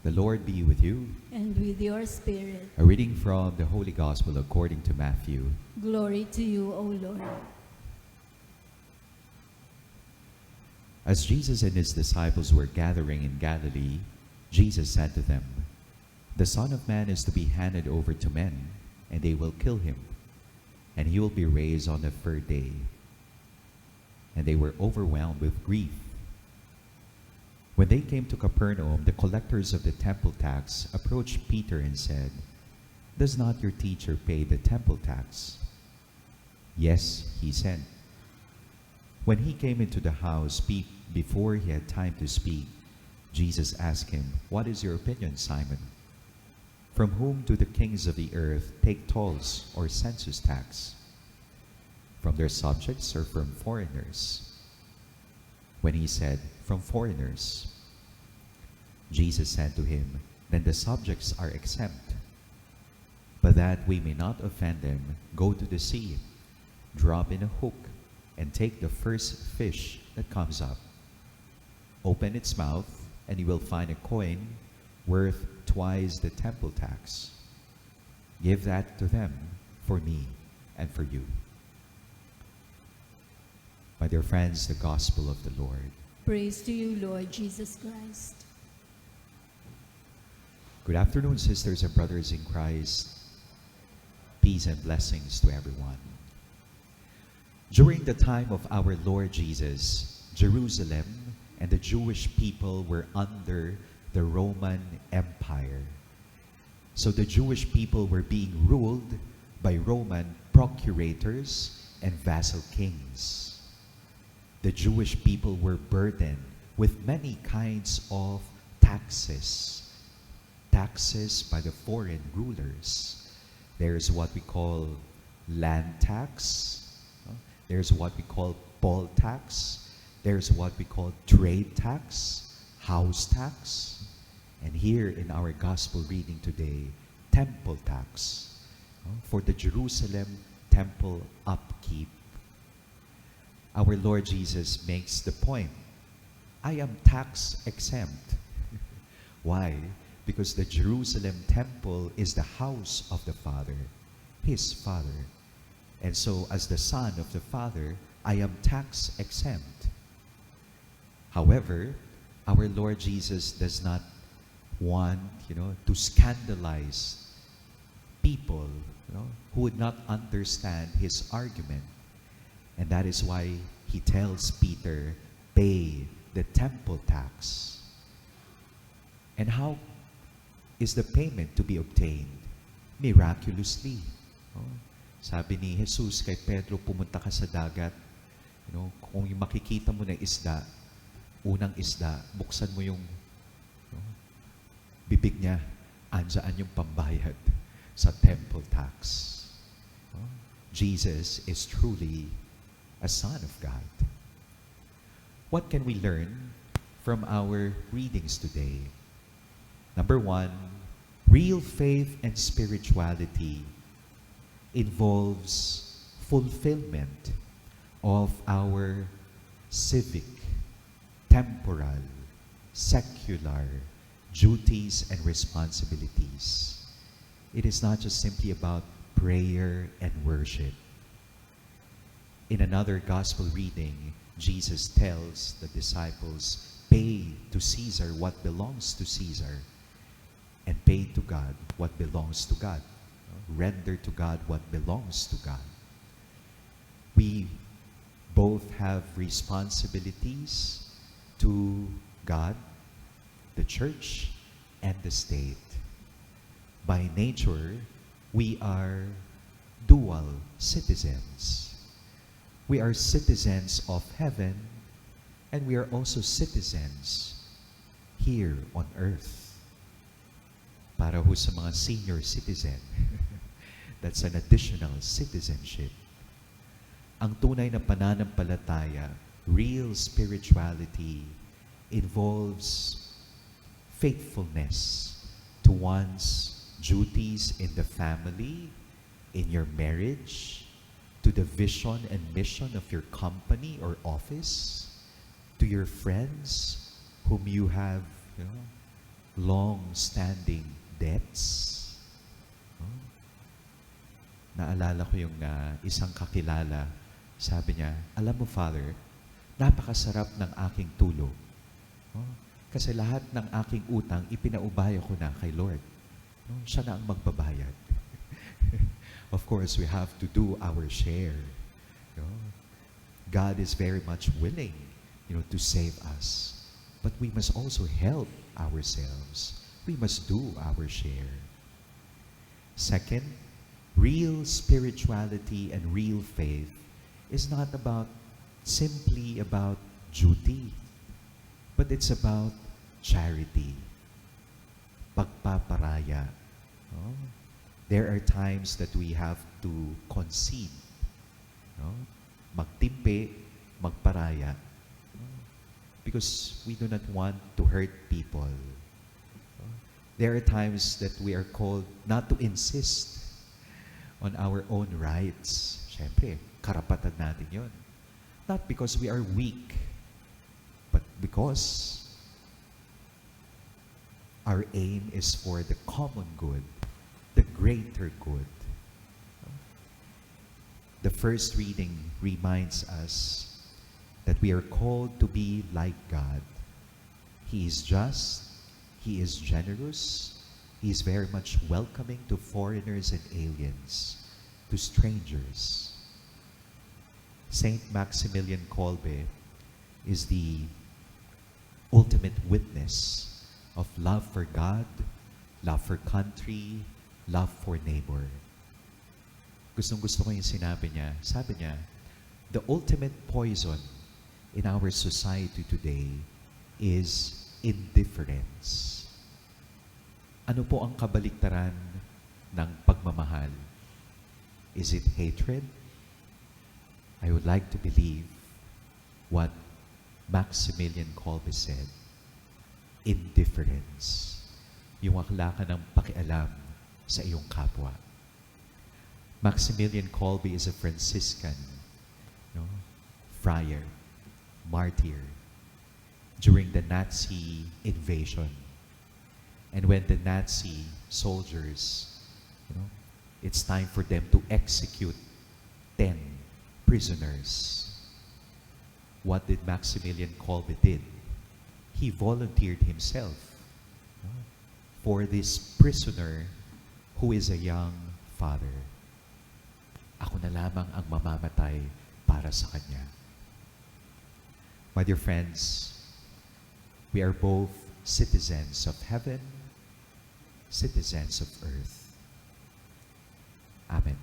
The Lord be with you. And with your spirit. A reading from the Holy Gospel according to Matthew. Glory to you, O Lord. As Jesus and his disciples were gathering in Galilee, Jesus said to them, "The Son of Man is to be handed over to men, and they will kill him, and he will be raised on the third day." And they were overwhelmed with grief. When they came to Capernaum, the collectors of the temple tax approached Peter and said, "Does not your teacher pay the temple tax?" "Yes," he said. When he came into the house, before he had time to speak, Jesus asked him, "What is your opinion, Simon? From whom do the kings of the earth take tolls or census tax? From their subjects or from foreigners?" When he said, "From foreigners," Jesus said to him, "Then the subjects are exempt. But that we may not offend them, go to the sea, drop in a hook, and take the first fish that comes up. Open its mouth, and you will find a coin worth twice the temple tax. Give that to them for me and for you." My dear friends, the Gospel of the Lord. Praise to you, Lord Jesus Christ. Good afternoon, sisters and brothers in Christ. Peace and blessings to everyone. During the time of our Lord Jesus, Jerusalem and the Jewish people were under the Roman Empire. So the Jewish people were being ruled by Roman procurators and vassal kings. The Jewish people were burdened with many kinds of taxes. Taxes by the foreign rulers. There's what we call land tax. There's what we call poll tax. There's what we call trade tax, house tax. And here in our gospel reading today, temple tax for the Jerusalem temple upkeep. Our Lord Jesus makes the point, I am tax exempt. Why? Because the Jerusalem temple is the house of the Father, his Father. And so as the Son of the Father, I am tax exempt. However, our Lord Jesus does not want, to scandalize people, who would not understand his argument. And that is why he tells Peter, pay the temple tax. And how is the payment to be obtained? Miraculously. Sabi ni Jesus kay Pedro, pumunta ka sa dagat. Kung yung makikita mo na isda, unang isda, buksan mo yung bibig niya, andyan yung pambayad sa temple tax. Jesus is truly a Son of God. What can we learn from our readings today? Number one, real faith and spirituality involves fulfillment of our civic, temporal, secular duties and responsibilities. It is not just simply about prayer and worship. In another gospel reading, Jesus tells the disciples, pay to Caesar what belongs to Caesar, and pay to God what belongs to God. Render to God what belongs to God. We both have responsibilities to God, the church, and the state. By nature, we are dual citizens. We are citizens of heaven, and we are also citizens here on earth. Para ho sa mga senior citizen, that's an additional citizenship. Ang tunay na pananampalataya, real spirituality, involves faithfulness to one's duties in the family, in your marriage, to the vision and mission of your company or office, to your friends whom you have long-standing debts. No? Naalala ko yung isang kakilala, sabi niya, alam mo, Father, napakasarap ng aking tulog. No? Kasi lahat ng aking utang, ipinaubaya ko na kay Lord. No? Siya na ang magbabayad. Of course, we have to do our share. No? God is very much willing, to save us. But we must also help ourselves. We must do our share. Second, real spirituality and real faith is not simply about duty, but it's about charity, pagpaparaya. No? There are times that we have to concede, no? Magtimpe, magparaya, no? Because we do not want to hurt people. No? There are times that we are called not to insist on our own rights. Siyempre, karapatan natin yun. Not because we are weak, but because our aim is for the common good, the greater good. The first reading reminds us that we are called to be like God. He is just, He is generous, He is very much welcoming to foreigners and aliens, to strangers. Saint Maximilian Kolbe is the ultimate witness of love for God, love for country, love for neighbor. Gustong-gusto ko yung sinabi niya. Sabi niya, the ultimate poison in our society today is indifference. Ano po ang kabaliktaran ng pagmamahal? Is it hatred? I would like to believe what Maximilian Kolbe said. Indifference. Yung akla ka ng pakialam sa iyong kapwa. Maximilian Kolbe is a Franciscan, friar, martyr, during the Nazi invasion. And when the Nazi soldiers, it's time for them to execute 10 prisoners. What did Maximilian Kolbe did? He volunteered himself for this prisoner who is a young father. Ako na lamang ang mamamatay para sa kanya. My dear friends, we are both citizens of heaven, citizens of earth. Amen.